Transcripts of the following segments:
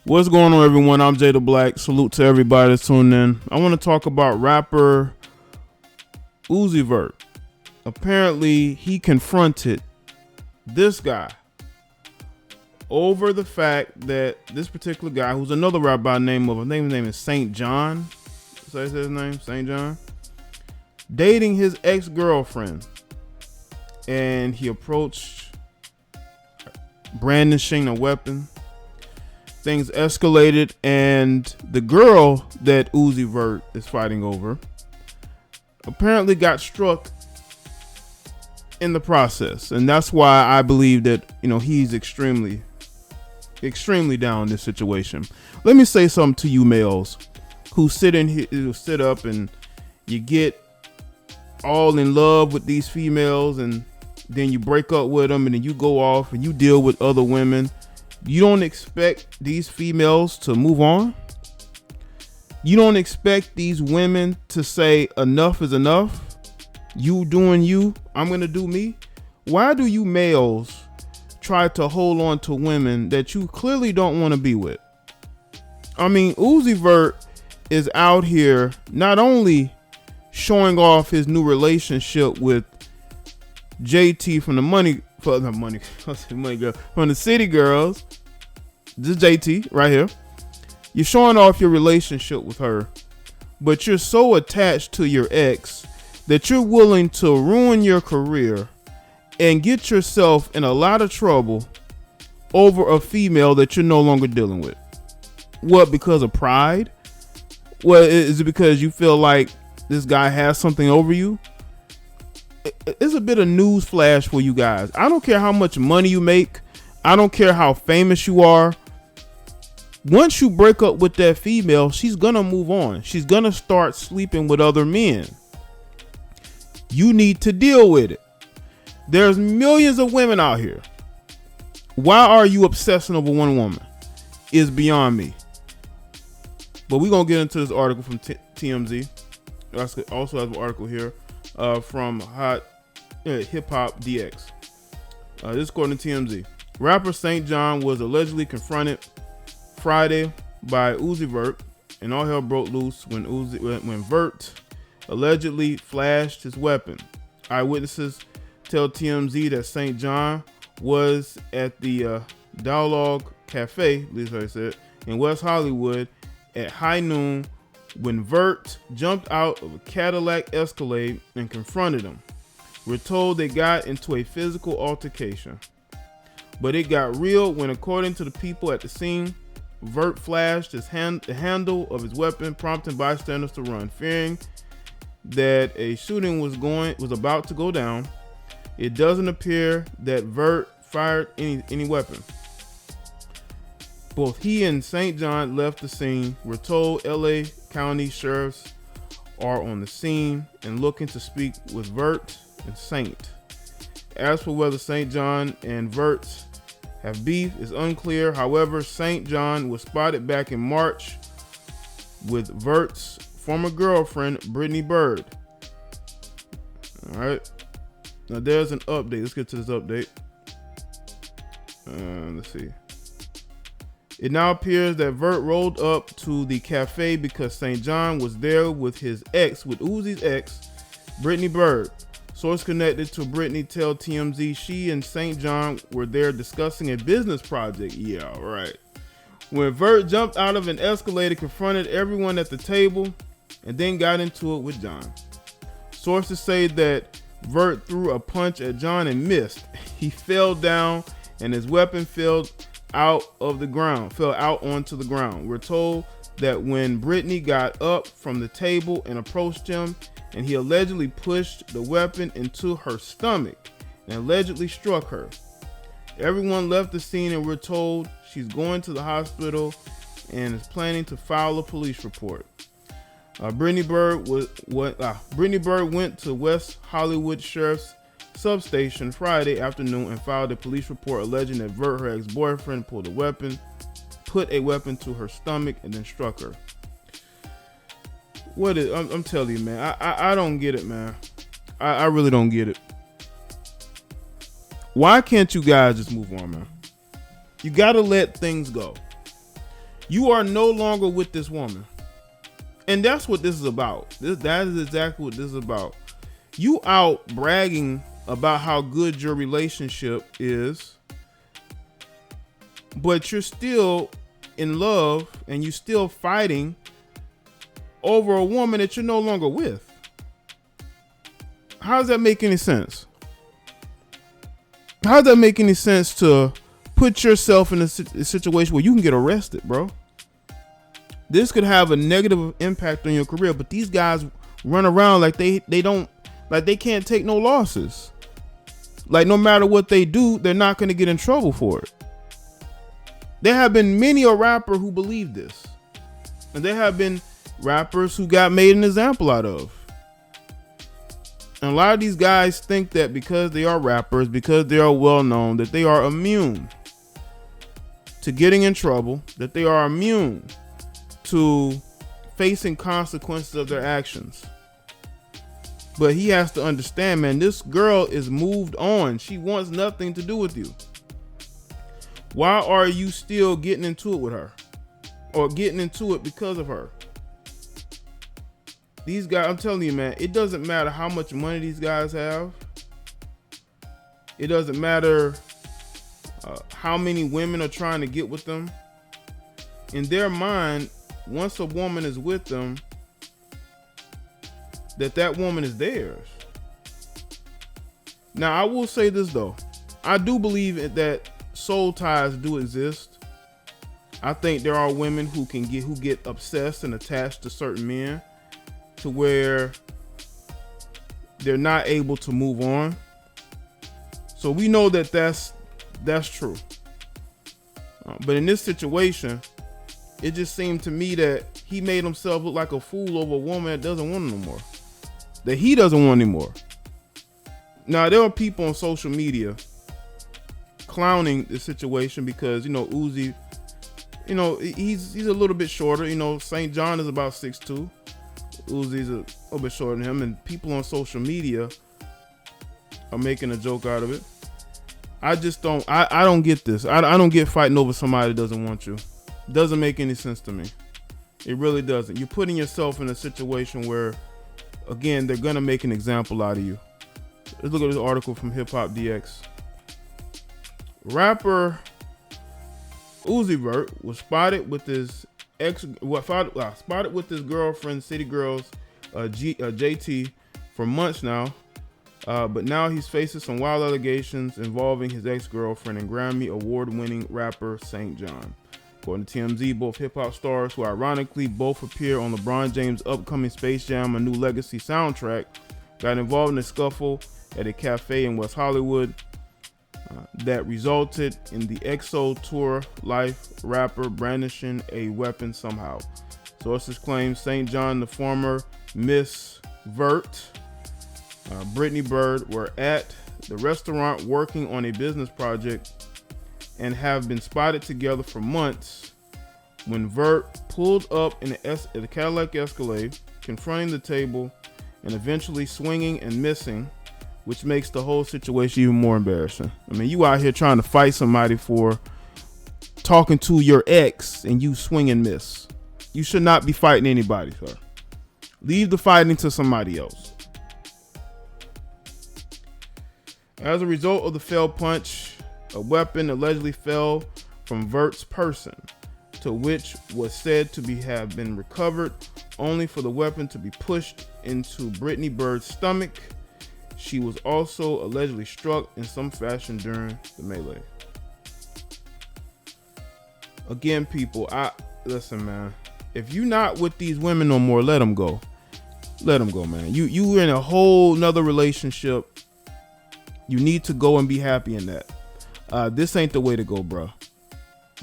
What's going on, everyone? I'm Jaye the Black. Salute to everybody that's tuned in. I want to talk about rapper Uzi Vert. Apparently, he confronted this guy over the fact that this particular guy, who's another rapper by the name of, his name is St. John. Is that his name? St. John? Dating his ex-girlfriend. And he approached brandishing a weapon. Things escalated, and the girl that Uzi Vert is fighting over apparently got struck in the process, and that's why I believe that he's extremely down in this situation. Let me say something to you males who sit up and you get all in love with these females, and then you break up with them, and then you go off and you deal with other women. You don't expect these females to move on. You don't expect these women to say enough is enough. You doing you, I'm gonna do me. Why do you males try to hold on to women that you clearly don't want to be with? I mean, Uzi Vert is out here not only showing off his new relationship with JT from the City Girls. This is JT right here. You're showing off your relationship with her, but you're so attached to your ex that you're willing to ruin your career and get yourself in a lot of trouble over a female that you're no longer dealing with. What, because of pride? Well, is it because you feel like this guy has something over you? It's a bit of news flash for you guys. I don't care how much money you make. I don't care how famous you are. Once you break up with that female, she's gonna move on. She's gonna start sleeping with other men. You need to deal with it. There's millions of women out here. Why are you obsessing over one woman? Is beyond me. But we're gonna get into this article from TMZ. I also have an article here from Hip Hop DX. This is according to TMZ. Rapper St. John was allegedly confronted Friday by Uzi Vert, and all hell broke loose when Vert allegedly flashed his weapon. Eyewitnesses tell TMZ that St. John was at the Dialogue Cafe, at least I said, in West Hollywood at high noon when Vert jumped out of a Cadillac Escalade and confronted him. We're told they got into a physical altercation, but it got real when, according to the people at the scene, Vert flashed the handle of his weapon, prompting bystanders to run, fearing that a shooting was about to go down. It doesn't appear that Vert fired any weapon. Both he and St. John left the scene. We're told LA County sheriffs are on the scene and looking to speak with Vert and Saint. As for whether St. John and Vert have beef is unclear. However, St. John was spotted back in March with Vert's former girlfriend, Brittany Bird. All right. Now there's an update. Let's get to this update. Let's see. It now appears that Vert rolled up to the cafe because St. John was there with Uzi's ex, Brittany Bird. Source connected to Brittany tell TMZ she and St. John were there discussing a business project. Yeah, right. When Vert jumped out of an Escalade, confronted everyone at the table, and then got into it with John. Sources say that Vert threw a punch at John and missed. He fell down, and his weapon fell out onto the ground. We're told that when Brittany got up from the table and approached him, and he allegedly pushed the weapon into her stomach and allegedly struck her. Everyone left the scene, and we're told she's going to the hospital and is planning to file a police report. Brittany Bird went to West Hollywood Sheriff's substation Friday afternoon and filed a police report alleging that Vert, her ex-boyfriend, put a weapon to her stomach and then struck her. I'm telling you, man, I don't get it, man. I really don't get it. Why can't you guys just move on, man? You gotta let things go. You are no longer with this woman. And that's what this is about. That is exactly what this is about. You out bragging about how good your relationship is, but you're still in love and you're still fighting over a woman that you're no longer with. How does that make any sense? How does that make any sense to put yourself in a situation where you can get arrested, bro? This could have a negative impact on your career, but these guys run around like they can't take no losses. Like no matter what they do, they're not going to get in trouble for it. There have been many a rapper who believed this. And there have been rappers who got made an example out of. And a lot of these guys think that because they are rappers, because they are well known, that they are immune to getting in trouble, that they are immune to facing consequences of their actions. But he has to understand, man, this girl is moved on. She wants nothing to do with you. Why are you still getting into it with her? Or getting into it because of her? These guys, I'm telling you, man, it doesn't matter how much money these guys have. It doesn't matter how many women are trying to get with them. In their mind, once a woman is with them, that woman is theirs. Now, I will say this though. I do believe that soul ties do exist. I think there are women who get obsessed and attached to certain men to where they're not able to move on. So we know that that's true. But in this situation, it just seemed to me that he made himself look like a fool over a woman that doesn't want him no more. That he doesn't want anymore. Now, there are people on social media clowning the situation because, Uzi, he's a little bit shorter. St. John is about 6'2". Uzi's a little bit shorter than him, and people on social media are making a joke out of it. I just don't, I don't get this. I don't get fighting over somebody that doesn't want you. It doesn't make any sense to me. It really doesn't. You're putting yourself in a situation where, again, they're going to make an example out of you. Let's look at this article from Hip Hop DX. Rapper Uzi Vert was spotted with his girlfriend, City Girls, JT, for months now. But now he's facing some wild allegations involving his ex-girlfriend and Grammy award-winning rapper St. John. According to TMZ, both hip-hop stars, who ironically both appear on LeBron James' upcoming Space Jam: A New Legacy soundtrack, got involved in a scuffle at a cafe in West Hollywood that resulted in the EXO tour life rapper brandishing a weapon somehow. Sources claim St. John, the former Miss Vert, Brittany Bird, were at the restaurant working on a business project and have been spotted together for months when Vert pulled up in a Cadillac Escalade, confronting the table and eventually swinging and missing, which makes the whole situation even more embarrassing. I mean, you out here trying to fight somebody for talking to your ex and you swing and miss. You should not be fighting anybody, sir. Leave the fighting to somebody else. As a result of the failed punch, a weapon allegedly fell from Vert's person, to which was said to have been recovered, only for the weapon to be pushed into Brittany Bird's stomach. She was also allegedly struck in some fashion during the melee. Again, people, listen, man. If you're not with these women no more, let them go. Let them go, man. You in a whole nother relationship. You need to go and be happy in that. This ain't the way to go, bro.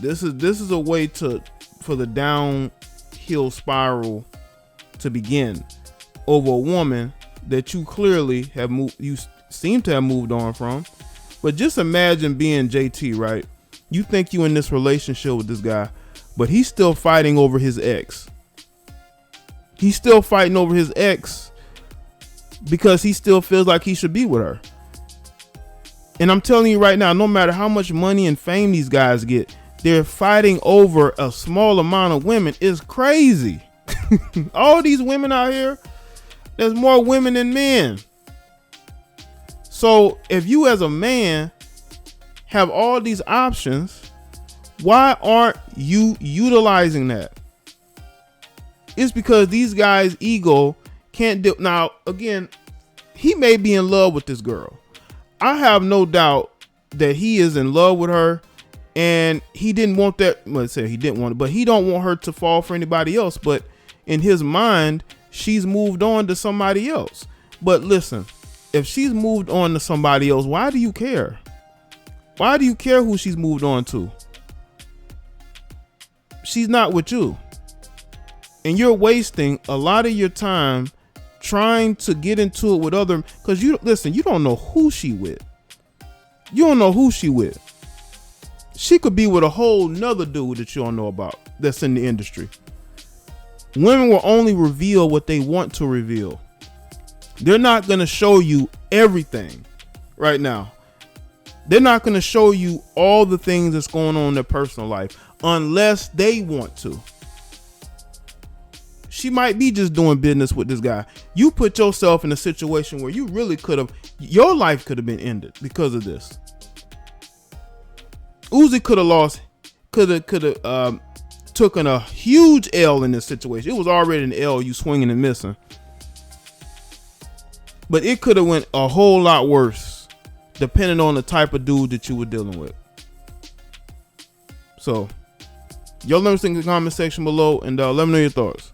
This is a way for the downhill spiral to begin over a woman that you clearly have moved. You seem to have moved on from. But just imagine being JT, right? You think you in this relationship with this guy, but he's still fighting over his ex. He's still fighting over his ex because he still feels like he should be with her. And I'm telling you right now, no matter how much money and fame these guys get, they're fighting over a small amount of women is crazy. All these women out here, there's more women than men. So if you as a man have all these options, why aren't you utilizing that? It's because these guys' ego can't do. Now, again, he may be in love with this girl. I have no doubt that he is in love with her, and he didn't want that. Let's say he didn't want it, but he don't want her to fall for anybody else. But in his mind, she's moved on to somebody else. But listen, if she's moved on to somebody else, why do you care? Why do you care who she's moved on to? She's not with you. And you're wasting a lot of your time trying to get into it with other, because you don't know who she with. You don't know who she with. She could be with a whole nother dude that you don't know about that's in the industry. Women will only reveal what they want to reveal. They're not going to show you everything right now. They're not going to show you all the things that's going on in their personal life unless they want to. She might be just doing business with this guy. You put yourself in a situation where you really your life could have been ended because of this. Uzi could have taken a huge L in this situation. It was already an L, you swinging and missing. But it could have went a whole lot worse depending on the type of dude that you were dealing with. So, y'all let me think in the comment section below and let me know your thoughts.